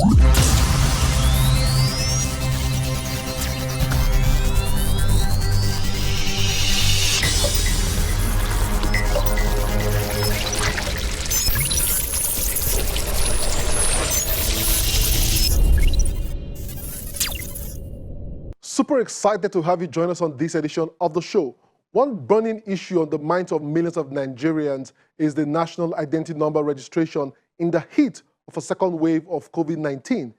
Super excited to have you join us on this edition of the show. One burning issue on the minds of millions of Nigerians is the national identity number registration in the heat of a second wave of COVID-19.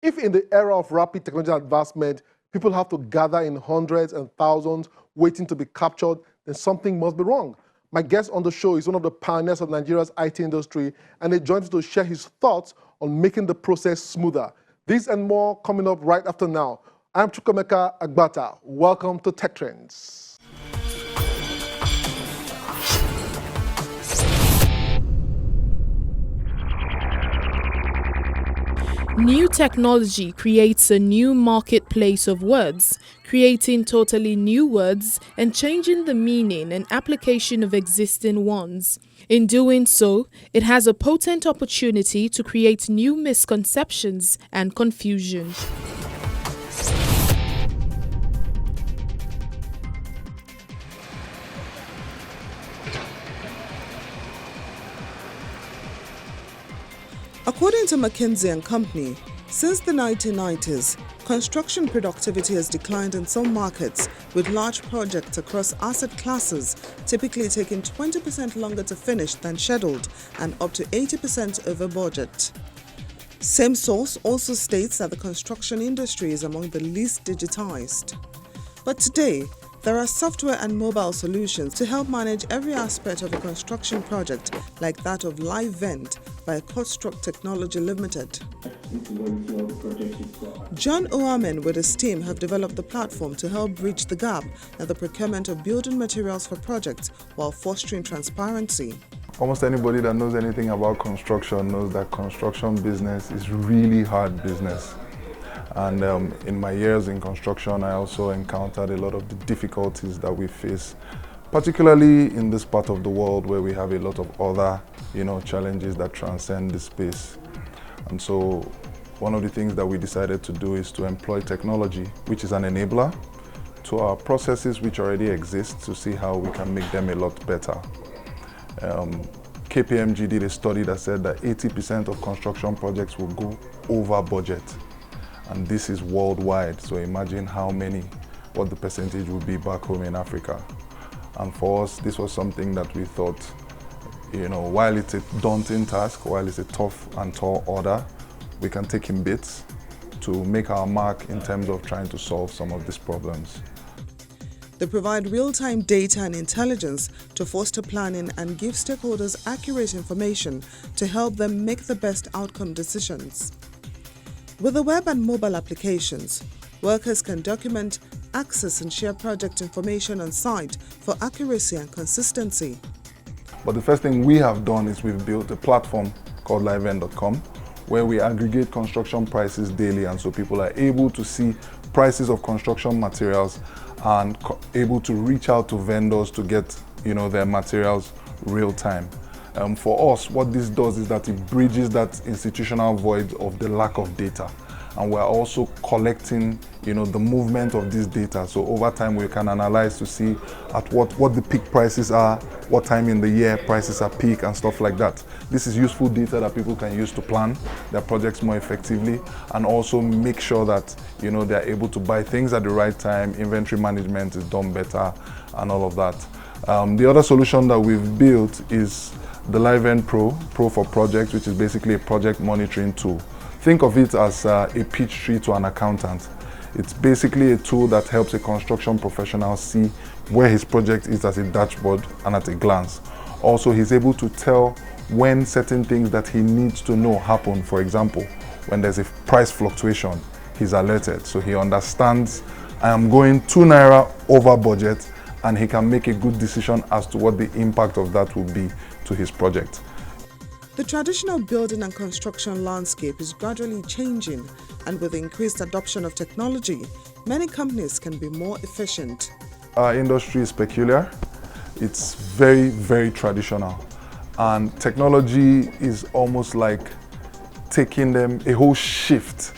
If in the era of rapid technological advancement, people have to gather in hundreds and thousands waiting to be captured, then something must be wrong. My guest on the show is one of the pioneers of Nigeria's IT industry, and he joins us to share his thoughts on making the process smoother. This and more coming up right after now. I'm Chukwemeka Agbata. Welcome to Tech Trends. New technology creates a new marketplace of words, creating totally new words and changing the meaning and application of existing ones. In doing so, it has a potent opportunity to create new misconceptions and confusion. According to McKinsey & Company, since the 1990s, construction productivity has declined in some markets, with large projects across asset classes typically taking 20% longer to finish than scheduled and up to 80% over budget. Same source also states that the construction industry is among the least digitized. But today, there are software and mobile solutions to help manage every aspect of a construction project, like that of LiveVent by Construct Technology Limited. John Oamen with his team have developed the platform to help bridge the gap in the procurement of building materials for projects while fostering transparency. Almost anybody that knows anything about construction knows that construction business is really hard business. And in my years in construction, I also encountered a lot of the difficulties that we face, particularly in this part of the world where we have a lot of other, challenges that transcend this space. And so one of the things that we decided to do is to employ technology, which is an enabler, to our processes which already exist, to see how we can make them a lot better. KPMG did a study that said that 80% of construction projects will go over budget. And this is worldwide, so imagine what the percentage would be back home in Africa. And for us, this was something that we thought, while it's a daunting task, while it's a tough and tall order, we can take in bits to make our mark in terms of trying to solve some of these problems. They provide real-time data and intelligence to foster planning and give stakeholders accurate information to help them make the best outcome decisions. With the web and mobile applications, workers can document, access and share project information on site for accuracy and consistency. But the first thing we have done is we've built a platform called LiveVent.com where we aggregate construction prices daily, and so people are able to see prices of construction materials and able to reach out to vendors to get their materials real time. For us, what this does is that it bridges that institutional void of the lack of data. And we're also collecting, the movement of this data. So over time, we can analyze to see at what the peak prices are, what time in the year prices are peak and stuff like that. This is useful data that people can use to plan their projects more effectively and also make sure that, they're able to buy things at the right time, inventory management is done better and all of that. The other solution that we've built is the LiveVent Pro for Projects, which is basically a project monitoring tool. Think of it as a pitch tree to an accountant. It's basically a tool that helps a construction professional see where his project is as a dashboard and at a glance. Also, he's able to tell when certain things that he needs to know happen. For example, when there's a price fluctuation, he's alerted. So he understands, I am going 2 naira over budget, and he can make a good decision as to what the impact of that will be to his project. The traditional building and construction landscape is gradually changing, and with increased adoption of technology, many companies can be more efficient. Our industry is peculiar. It's very, very traditional. And technology is almost like taking them a whole shift.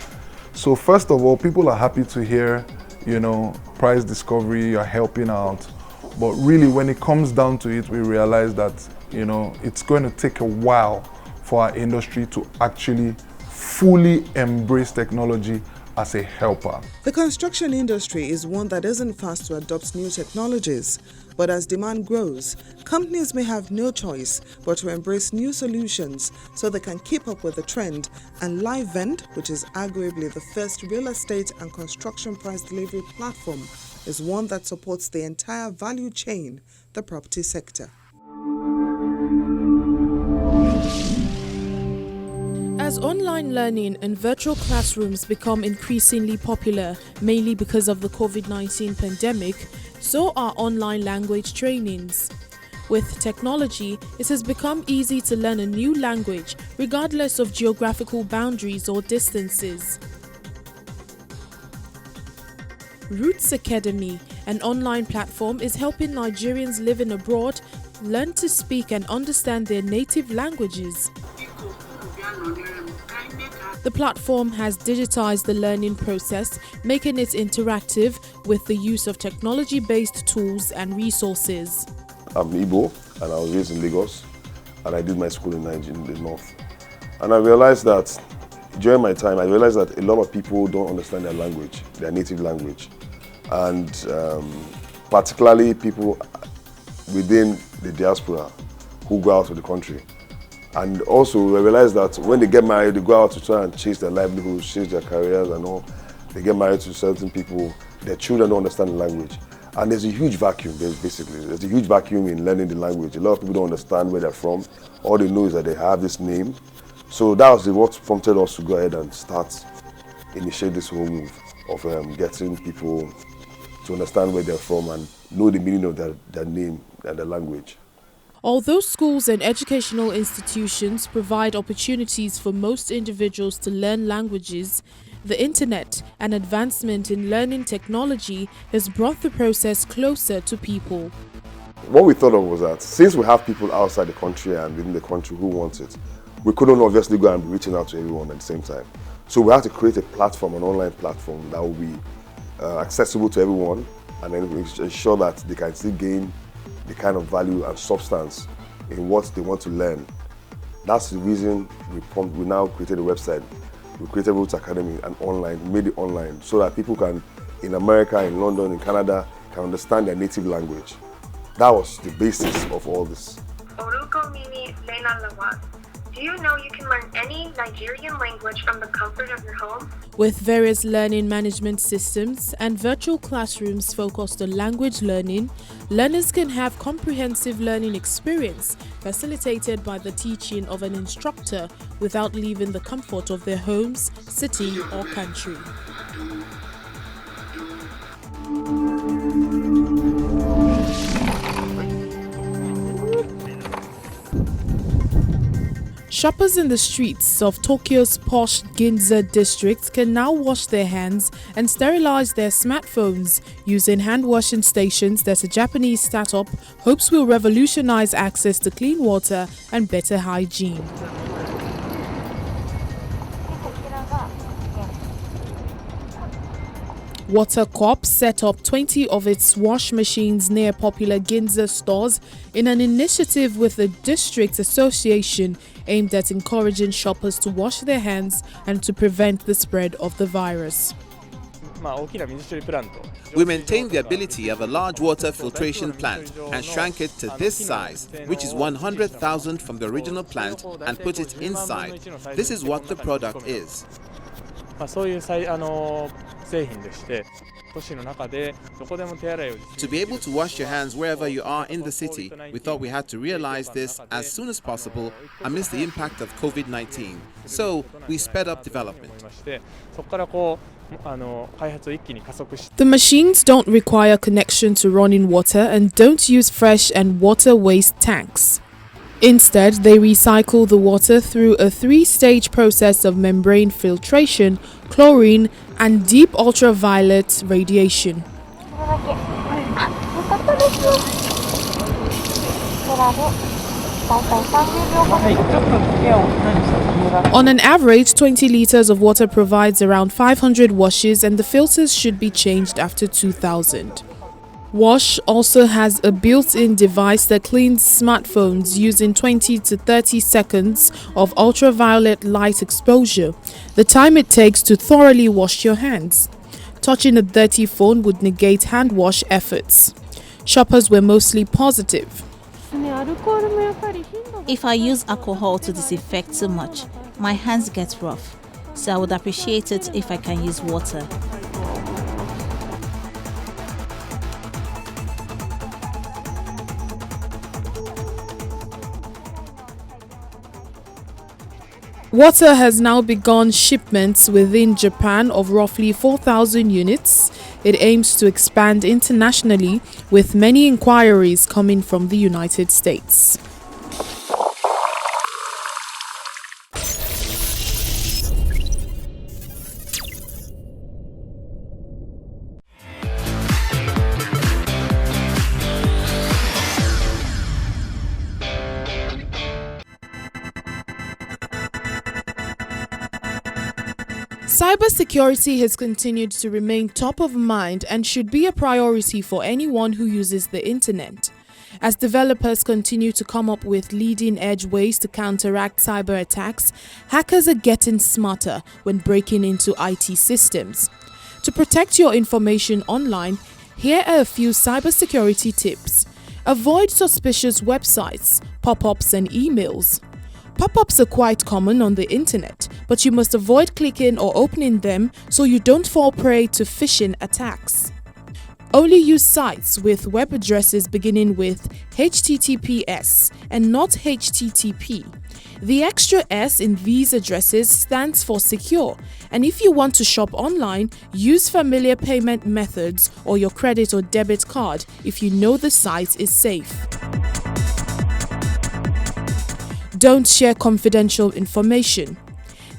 So first of all, people are happy to hear, price discovery, you're helping out. But really, when it comes down to it, we realize that, it's going to take a while for our industry to actually fully embrace technology as a helper. The construction industry is one that isn't fast to adopt new technologies, but as demand grows, companies may have no choice but to embrace new solutions so they can keep up with the trend, and LiveVend, which is arguably the first real estate and construction price delivery platform, is one that supports the entire value chain, the property sector. As online learning and virtual classrooms become increasingly popular, mainly because of the COVID-19 pandemic, so are online language trainings. With technology, it has become easy to learn a new language regardless of geographical boundaries or distances. Roots Academy, an online platform, is helping Nigerians living abroad learn to speak and understand their native languages. The platform has digitized the learning process, making it interactive with the use of technology-based tools and resources. I'm Igbo, and I was raised in Lagos, and I did my school in Nigeria, in the north. And I realized that during my time, a lot of people don't understand their language, their native language. And particularly people within the diaspora who go out of the country. And also, I realized that when they get married, they go out to try and chase their livelihoods, chase their careers and all. They get married to certain people, their children don't understand the language. And there's a huge vacuum, basically. There's a huge vacuum in learning the language. A lot of people don't understand where they're from. All they know is that they have this name. So that was what prompted us to go ahead and initiate this whole move of getting people to understand where they're from and know the meaning of their name and their language. Although schools and educational institutions provide opportunities for most individuals to learn languages, the internet and advancement in learning technology has brought the process closer to people. What we thought of was that since we have people outside the country and within the country who want it, we couldn't obviously go and be reaching out to everyone at the same time. So we had to create a platform, an online platform that will be accessible to everyone, and then ensure that they can still gain the kind of value and substance in what they want to learn. That's the reason we now created a website. We created Roots Academy and made it online, so that people can, in America, in London, in Canada, can understand their native language. That was the basis of all this. Oruko Mimi Lena Lawat. Do you know you can learn any Nigerian language from the comfort of your home? With various learning management systems and virtual classrooms focused on language learning, learners can have comprehensive learning experience facilitated by the teaching of an instructor without leaving the comfort of their homes, city, or country. Shoppers in the streets of Tokyo's posh Ginza district can now wash their hands and sterilize their smartphones using hand washing stations that a Japanese startup hopes will revolutionize access to clean water and better hygiene. Water Corp set up 20 of its wash machines near popular Ginza stores in an initiative with the district association aimed at encouraging shoppers to wash their hands and to prevent the spread of the virus. We maintained the ability of a large water filtration plant and shrank it to this size, which is 100,000 from the original plant, and put it inside. This is what the product is. To be able to wash your hands wherever you are in the city, we thought we had to realize this as soon as possible amidst the impact of COVID-19. So we sped up development. The machines don't require connection to running water and don't use fresh and water waste tanks. Instead, they recycle the water through a 3-stage process of membrane filtration, chlorine, and deep ultraviolet radiation. On an average, 20 liters of water provides around 500 washes, and the filters should be changed after 2000. Wash also has a built-in device that cleans smartphones using 20 to 30 seconds of ultraviolet light exposure, the time it takes to thoroughly wash your hands. Touching a dirty phone would negate hand wash efforts. Shoppers were mostly positive. If I use alcohol to disinfect too much, my hands get rough, so I would appreciate it if I can use water. Water has now begun shipments within Japan of roughly 4,000 units. It aims to expand internationally, with many inquiries coming from the United States. Cybersecurity has continued to remain top of mind and should be a priority for anyone who uses the internet. As developers continue to come up with leading-edge ways to counteract cyber attacks, hackers are getting smarter when breaking into IT systems. To protect your information online, here are a few cybersecurity tips. Avoid suspicious websites, pop-ups and emails. Pop-ups are quite common on the internet, but you must avoid clicking or opening them so you don't fall prey to phishing attacks. Only use sites with web addresses beginning with HTTPS and not HTTP. The extra S in these addresses stands for secure, and if you want to shop online, use familiar payment methods or your credit or debit card if you know the site is safe. Don't share confidential information.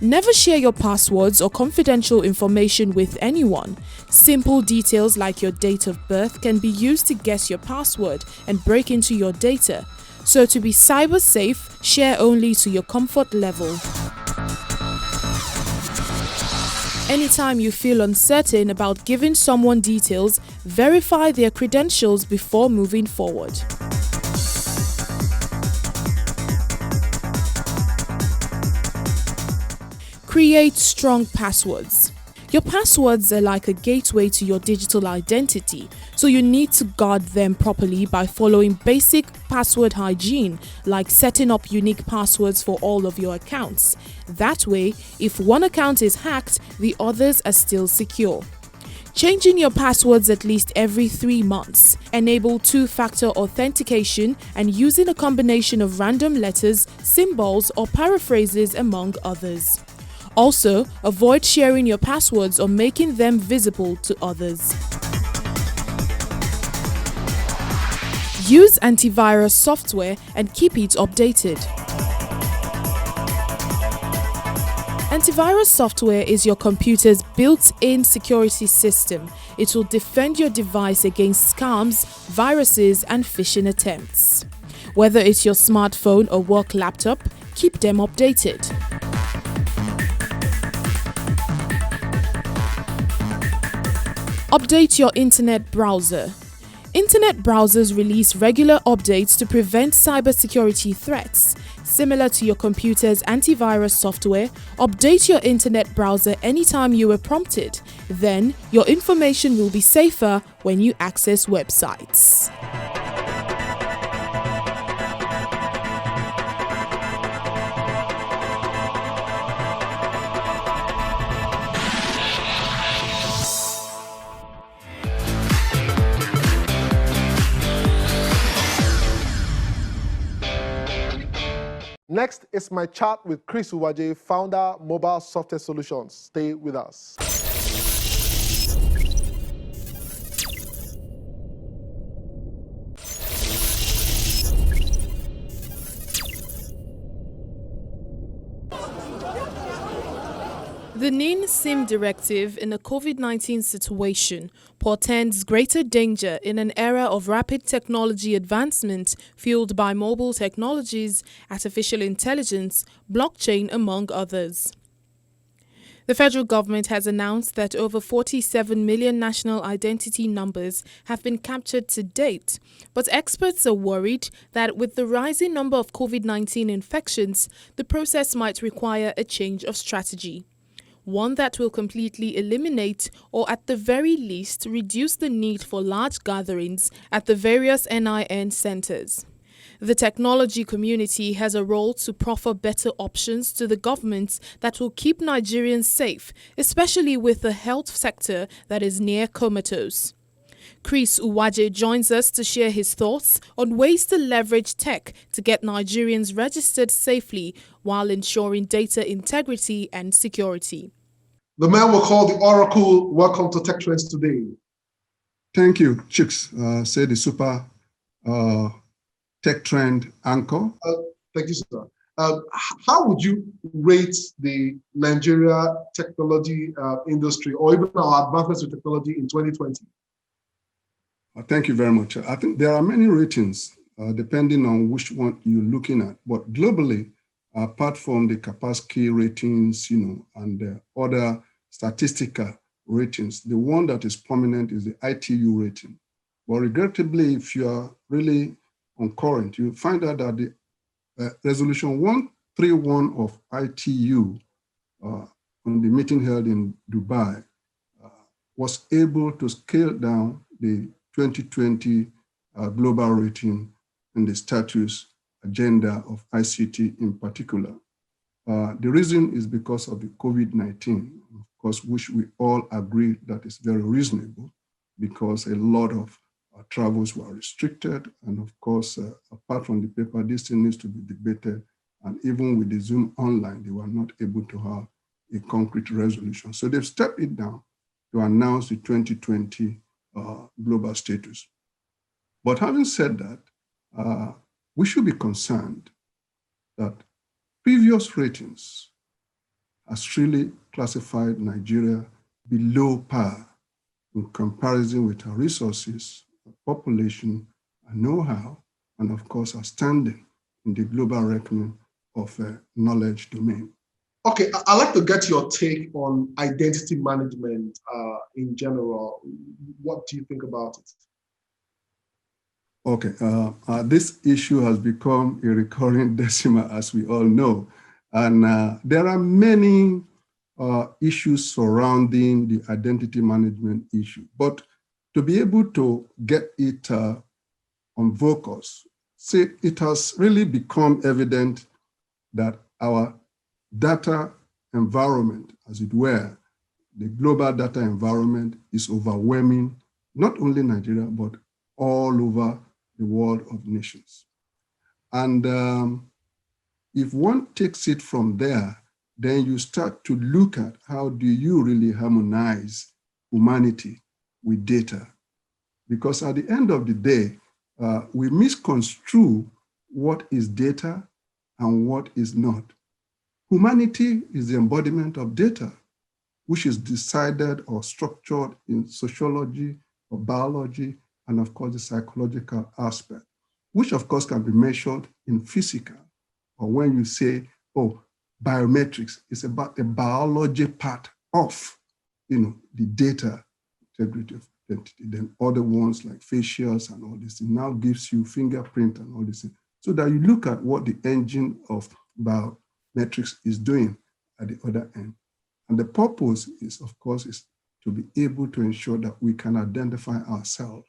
Never share your passwords or confidential information with anyone. Simple details like your date of birth can be used to guess your password and break into your data. So to be cyber safe, share only to your comfort level. Anytime you feel uncertain about giving someone details, verify their credentials before moving forward. Create strong passwords. Your passwords are like a gateway to your digital identity, so you need to guard them properly by following basic password hygiene, like setting up unique passwords for all of your accounts. That way, if one account is hacked, the others are still secure. Changing your passwords at least every 3 months. Enable two-factor authentication and using a combination of random letters, symbols, or paraphrases among others. Also, avoid sharing your passwords or making them visible to others. Use antivirus software and keep it updated. Antivirus software is your computer's built-in security system. It will defend your device against scams, viruses, and phishing attempts. Whether it's your smartphone or work laptop, keep them updated. Update your internet browser. Internet browsers release regular updates to prevent cybersecurity threats. Similar to your computer's antivirus software, update your internet browser anytime you are prompted. Then, your information will be safer when you access websites. Next is my chat with Chris Uwaje, founder, Mobile Software Solutions. Stay with us. The NIN SIM directive in a COVID-19 situation portends greater danger in an era of rapid technology advancement fueled by mobile technologies, artificial intelligence, blockchain, among others. The federal government has announced that over 47 million national identity numbers have been captured to date, but experts are worried that with the rising number of COVID-19 infections, the process might require a change of strategy. One that will completely eliminate or at the very least reduce the need for large gatherings at the various NIN centers. The technology community has a role to proffer better options to the government that will keep Nigerians safe, especially with the health sector that is near comatose. Chris Uwaje joins us to share his thoughts on ways to leverage tech to get Nigerians registered safely while ensuring data integrity and security. The man we'll call the Oracle. Welcome to Tech Trends today. Thank you, Chicks. Say the super tech trend anchor. Thank you, sir. How would you rate the Nigeria technology industry or even our advancements with technology in 2020? Thank you very much. I think there are many ratings depending on which one you're looking at. But globally, apart from the Kaspersky ratings, and other statistical ratings, the one that is prominent is the ITU rating. But regrettably, if you are really on current, you find out that the resolution 131 of ITU on the meeting held in Dubai was able to scale down the 2020 global rating and the status agenda of ICT in particular. The reason is because of the COVID-19, of course, which we all agree that is very reasonable because a lot of travels were restricted. And of course, apart from the paper, this thing needs to be debated. And even with the Zoom online, they were not able to have a concrete resolution. So they've stepped it down to announce the 2020 global status. But having said that, we should be concerned that previous ratings has really classified Nigeria below par in comparison with our resources, our population, our know-how, and of course, our standing in the global reckoning of knowledge domain. Okay, I'd like to get your take on identity management in general. What do you think about it? Okay, this issue has become a recurring decimal, as we all know. And there are many issues surrounding the identity management issue. But to be able to get it on focus, see, it has really become evident that our data environment, as it were, the global data environment is overwhelming, not only Nigeria, but all over the world of nations. And if one takes it from there, then you start to look at how do you really harmonize humanity with data. Because at the end of the day, we misconstrue what is data and what is not. Humanity is the embodiment of data, which is decided or structured in sociology or biology, and of course the psychological aspect, which of course can be measured in physical, or when you say, oh, biometrics, it's about the biology part of, the data integrity of identity. Then other ones like facials and all this, it now gives you fingerprint and all this, so that you look at what the engine of biometrics is doing at the other end. And the purpose is, of course, is to be able to ensure that we can identify ourselves.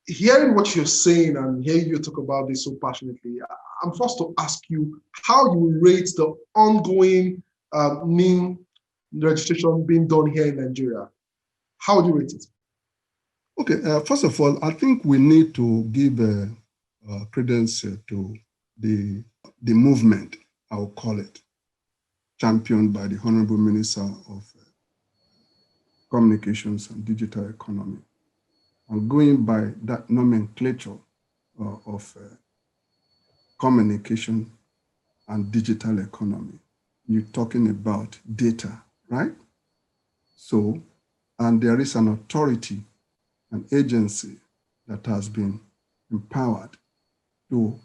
Hearing what you're saying and hearing you talk about this so passionately, I'm forced to ask you how you rate the ongoing NIN registration being done here in Nigeria. How would you rate it? Okay, first of all, I think we need to give credence to the movement, I will call it, championed by the Honorable Minister of Communications and Digital Economy. And going by that nomenclature of communication and digital economy, you're talking about data, right? So, and there is an authority, an agency that has been empowered to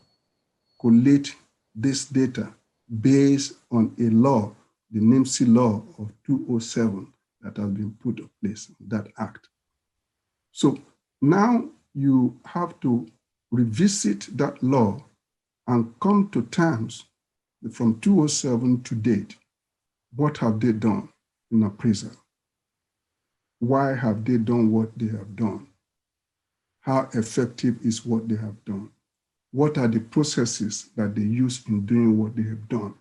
collate this data based on a law, the NIMSI law of 2007 that has been put in place, that act. So now you have to revisit that law and come to terms from 2007 to date. What have they done in appraisal? Why have they done what they have done? How effective is what they have done? What are the processes that they use in doing what they have done?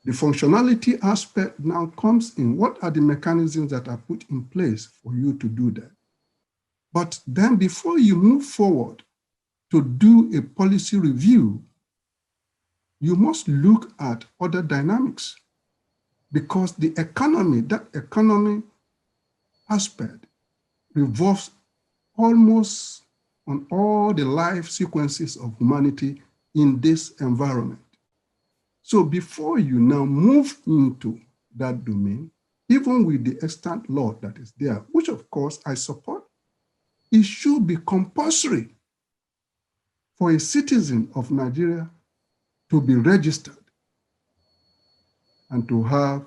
The functionality aspect now comes in. What are the mechanisms that are put in place for you to do that? But then before you move forward to do a policy review, you must look at other dynamics, because the economy, that economy aspect revolves almost on all the life sequences of humanity in this environment. So before you now move into that domain, even with the extant law that is there, which of course I support, it should be compulsory for a citizen of Nigeria to be registered and to have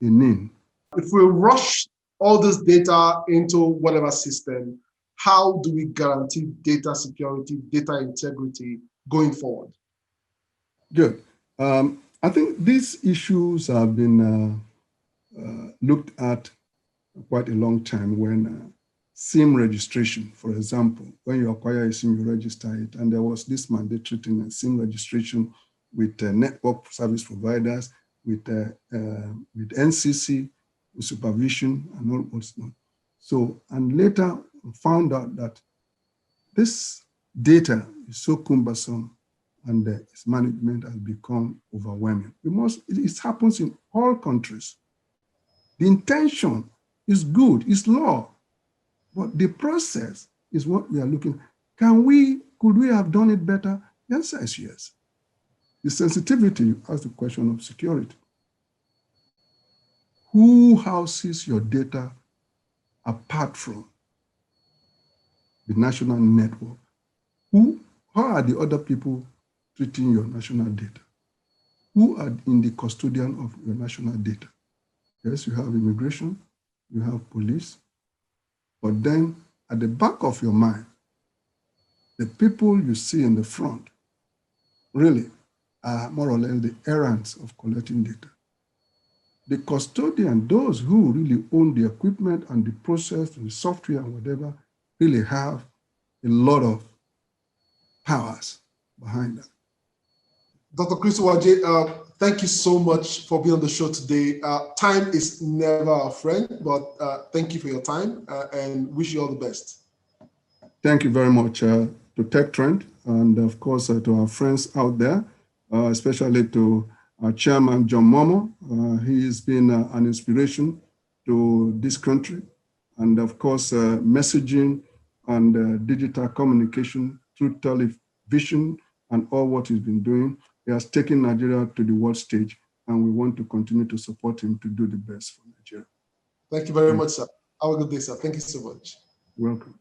a name. If we rush all this data into whatever system, how do we guarantee data security, data integrity going forward? Good. I think these issues have been looked at quite a long time. When SIM registration, for example, when you acquire a SIM, you register it. And there was this mandatory thing, SIM registration with network service providers, with NCC, with supervision, and all what's not. So, and later found out that this data is so cumbersome and its management has become overwhelming. It happens in all countries. The intention is good, it's law, but the process is what we are looking. Could we have done it better? The answer is yes. The sensitivity, you ask the question of security. Who houses your data apart from the national network? How are the other people treating your national data? Who are in the custodian of your national data? Yes, you have immigration, you have police, but then at the back of your mind, the people you see in the front really are more or less the errands of collecting data. The custodian, those who really own the equipment and the process and the software and whatever, really have a lot of powers behind that. Dr. Chris Uwaje, thank you so much for being on the show today. Time is never a friend, but thank you for your time and wish you all the best. Thank you very much to TechTrend, and of course to our friends out there, especially to our chairman, John Momoh. He has been an inspiration to this country, and of course messaging and digital communication through television and all what he's been doing. He has taken Nigeria to the world stage, and we want to continue to support him to do the best for Nigeria. Thank you very much, sir. Have a good day, sir. Thank you so much. You're welcome.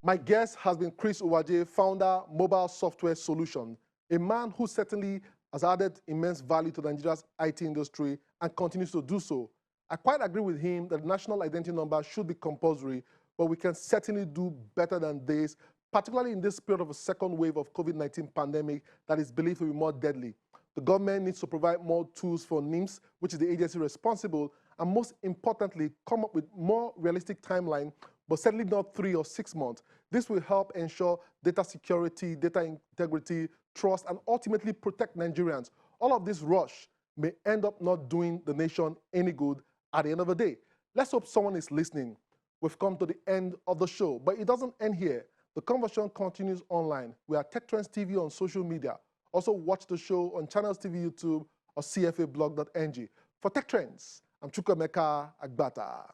My guest has been Chris Uwaje, founder, Mobile Software Solution, a man who certainly has added immense value to Nigeria's IT industry and continues to do so. I quite agree with him that the national identity number should be compulsory, but we can certainly do better than this, particularly in this period of a second wave of COVID-19 pandemic that is believed to be more deadly. The government needs to provide more tools for NIMS, which is the agency responsible, and most importantly, come up with more realistic timeline, but certainly not 3 or 6 months. This will help ensure data security, data integrity, trust, and ultimately protect Nigerians. All of this rush may end up not doing the nation any good at the end of the day. Let's hope someone is listening. We've come to the end of the show, but it doesn't end here. The conversation continues online. We are TechTrends TV on social media. Also watch the show on Channels TV YouTube or cfablog.ng. For TechTrends, I'm Chukwuemeka Agbata.